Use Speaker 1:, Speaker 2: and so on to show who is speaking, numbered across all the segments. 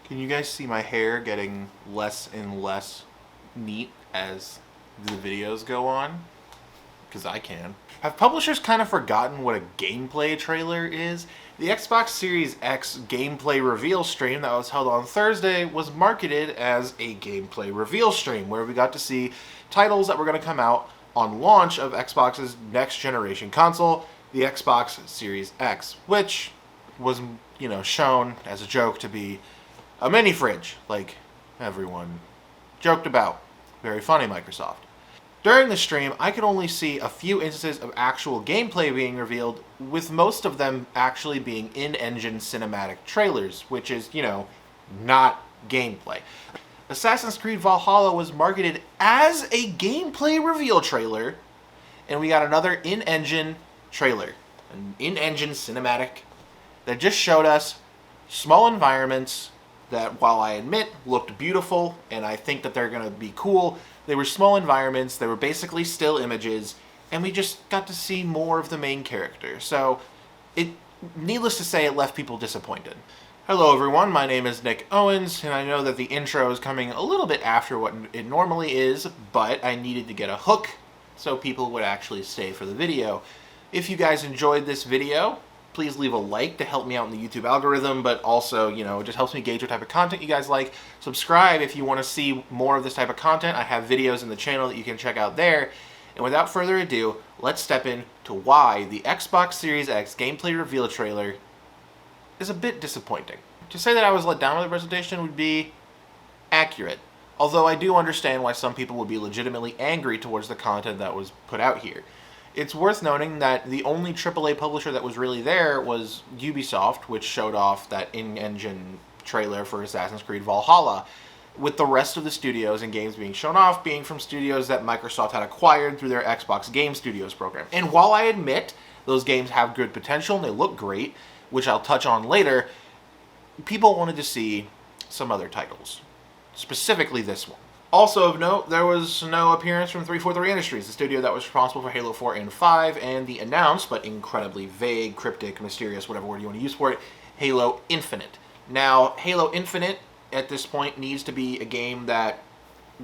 Speaker 1: Can you guys see my hair getting less and less neat as the videos go on? Because I can. Have publishers kind of forgotten what a gameplay trailer is? The Xbox Series X gameplay reveal stream that was held on Thursday was marketed as a gameplay reveal stream, where we got to see titles that were going to come out on launch of Xbox's next generation console, the Xbox Series X, which was, shown as a joke to be a mini fridge, like everyone joked about. Very funny, Microsoft. During the stream, I could only see a few instances of actual gameplay being revealed, with most of them actually being in-engine cinematic trailers, which is, not gameplay. Assassin's Creed Valhalla was marketed as a gameplay reveal trailer, and we got another in-engine trailer, an in-engine cinematic that just showed us small environments that, while I admit looked beautiful and I think that they're going to be cool, they were small environments, they were basically still images, and we just got to see more of the main character. So, needless to say, it left people disappointed. Hello everyone, my name is Nick Owens, and I know that the intro is coming a little bit after what it normally is, but I needed to get a hook so people would actually stay for the video. If you guys enjoyed this video, please leave a like to help me out in the YouTube algorithm, but also, it just helps me gauge what type of content you guys like. Subscribe if you want to see more of this type of content. I have videos in the channel that you can check out there. And without further ado, let's step into why the Xbox Series X gameplay reveal trailer is a bit disappointing. To say that I was let down with the presentation would be accurate, although I do understand why some people would be legitimately angry towards the content that was put out here. It's worth noting that the only AAA publisher that was really there was Ubisoft, which showed off that in-engine trailer for Assassin's Creed Valhalla, with the rest of the studios and games being shown off being from studios that Microsoft had acquired through their Xbox Game Studios program. And while I admit those games have good potential and they look great, which I'll touch on later, people wanted to see some other titles, specifically this one. Also of note, there was no appearance from 343 Industries, the studio that was responsible for Halo 4 and 5, and the announced, but incredibly vague, cryptic, mysterious, whatever word you want to use for it, Halo Infinite. Now, Halo Infinite, at this point, needs to be a game that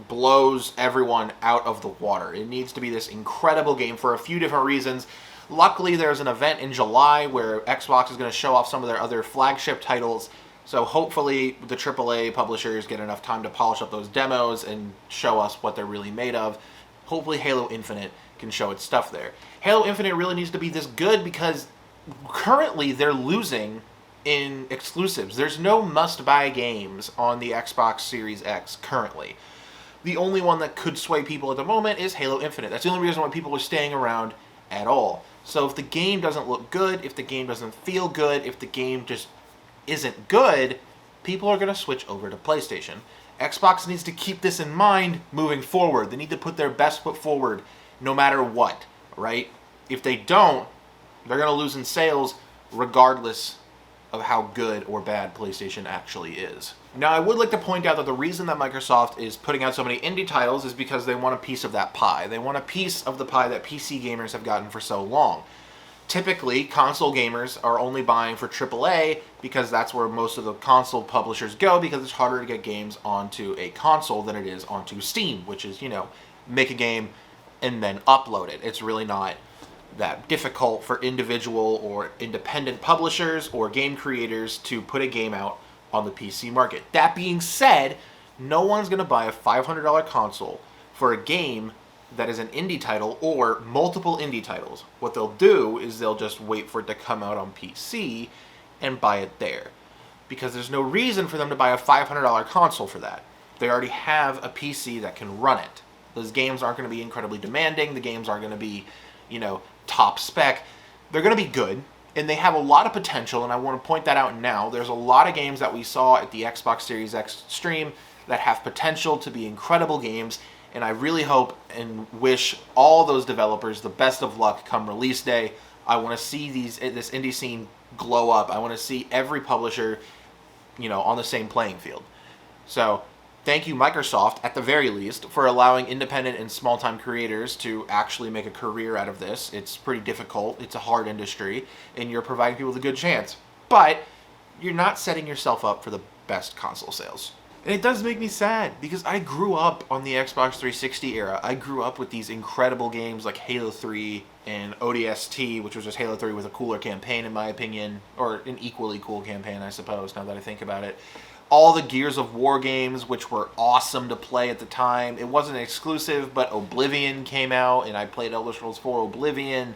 Speaker 1: blows everyone out of the water. It needs to be this incredible game for a few different reasons. Luckily, there's an event in July where Xbox is going to show off some of their other flagship titles. So hopefully the AAA publishers get enough time to polish up those demos and show us what they're really made of. Hopefully Halo Infinite can show its stuff there. Halo Infinite really needs to be this good because currently they're losing in exclusives. There's no must-buy games on the Xbox Series X currently. The only one that could sway people at the moment is Halo Infinite. That's the only reason why people are staying around at all. So if the game doesn't look good, if the game doesn't feel good, if the game just isn't good, people are going to switch over to PlayStation. Xbox needs to keep this in mind moving forward. They need to put their best foot forward no matter what, right? If they don't, they're going to lose in sales regardless of how good or bad PlayStation actually is. Now, I would like to point out that the reason that Microsoft is putting out so many indie titles is because they want a piece of that pie. They want a piece of the pie that PC gamers have gotten for so long. Typically, console gamers are only buying for AAA because that's where most of the console publishers go, because it's harder to get games onto a console than it is onto Steam, which is, make a game and then upload it. It's really not that difficult for individual or independent publishers or game creators to put a game out on the PC market. That being said, no one's going to buy a $500 console for a game that is an indie title or multiple indie titles. What they'll do is they'll just wait for it to come out on PC and buy it there, because there's no reason for them to buy a $500 console for that. They already have a PC that can run it. Those games aren't going to be incredibly demanding. The games aren't going to be, top spec. They're going to be good, and they have a lot of potential, and I want to point that out now. There's a lot of games that we saw at the Xbox Series X stream that have potential to be incredible games, and I really hope and wish all those developers the best of luck come release day. I want to see this indie scene glow up. I want to see every publisher, on the same playing field. So, thank you, Microsoft, at the very least, for allowing independent and small-time creators to actually make a career out of this. It's pretty difficult. It's a hard industry, and you're providing people with a good chance. But you're not setting yourself up for the best console sales. And it does make me sad because I grew up on the Xbox 360 era. I grew up with these incredible games like Halo 3 and ODST, which was just Halo 3 with a cooler campaign in my opinion, or an equally cool campaign I suppose now that I think about it. All the Gears of War games, which were awesome to play at the time. It wasn't exclusive, but Oblivion came out and I played Elder Scrolls 4 Oblivion.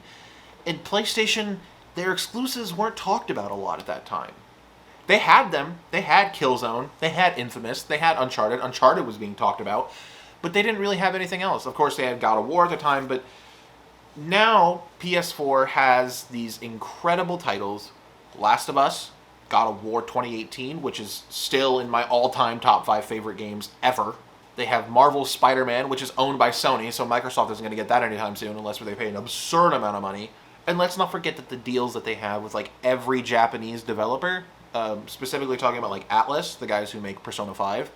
Speaker 1: And PlayStation, their exclusives weren't talked about a lot at that time. They had them. They had Killzone. They had Infamous. They had Uncharted. Uncharted was being talked about. But they didn't really have anything else. Of course, they had God of War at the time. But now, PS4 has these incredible titles. Last of Us, God of War 2018, which is still in my all-time top 5 favorite games ever. They have Marvel's Spider-Man, which is owned by Sony. So Microsoft isn't going to get that anytime soon unless they pay an absurd amount of money. And let's not forget that the deals that they have with like every Japanese developer, specifically talking about like Atlas, the guys who make Persona 5,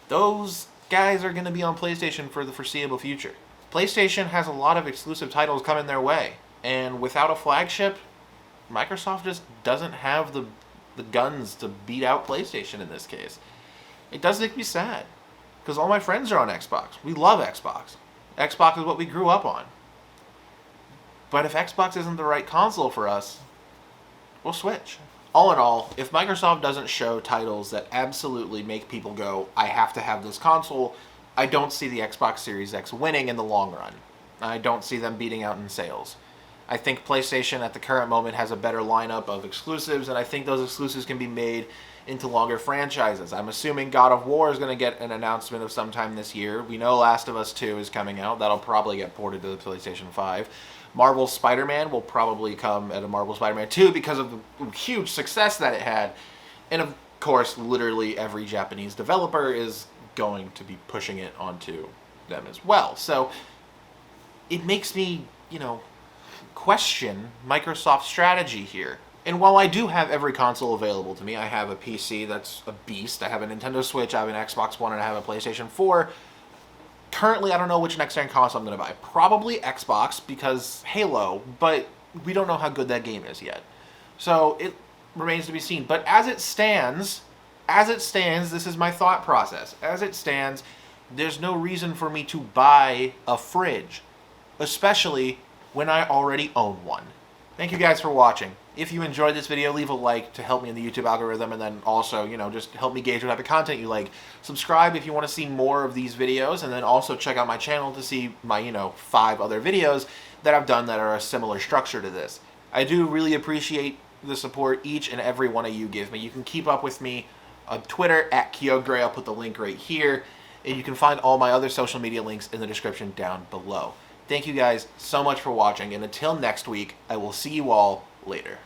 Speaker 1: those guys are going to be on PlayStation for the foreseeable future. PlayStation has a lot of exclusive titles coming their way, and without a flagship, Microsoft just doesn't have the guns to beat out PlayStation in this case. It does make me sad, because all my friends are on Xbox. We love Xbox. Xbox is what we grew up on. But if Xbox isn't the right console for us, we'll switch. All in all, if Microsoft doesn't show titles that absolutely make people go, I have to have this console, I don't see the Xbox Series X winning in the long run. I don't see them beating out in sales. I think PlayStation at the current moment has a better lineup of exclusives, and I think those exclusives can be made into longer franchises. I'm assuming God of War is going to get an announcement of sometime this year. We know Last of Us 2 is coming out. That'll probably get ported to the PlayStation 5. Marvel's Spider-Man will probably come at a Marvel Spider-Man 2 because of the huge success that it had. And of course, literally every Japanese developer is going to be pushing it onto them as well. So it makes me, question Microsoft's strategy here. And while I do have every console available to me, I have a PC that's a beast, I have a Nintendo Switch, I have an Xbox One, and I have a PlayStation 4, currently, I don't know which next-gen console I'm going to buy. Probably Xbox, because Halo, but we don't know how good that game is yet. So it remains to be seen. But as it stands, this is my thought process. As it stands, there's no reason for me to buy a fridge, especially when I already own one. Thank you guys for watching. If you enjoyed this video, leave a like to help me in the YouTube algorithm, and then also, just help me gauge what type of content you like. Subscribe if you want to see more of these videos, and then also check out my channel to see my, 5 other videos that I've done that are a similar structure to this. I do really appreciate the support each and every one of you give me. You can keep up with me on Twitter at Kyogre. I'll put the link right here, and you can find all my other social media links in the description down below. Thank you guys so much for watching, and until next week, I will see you all later.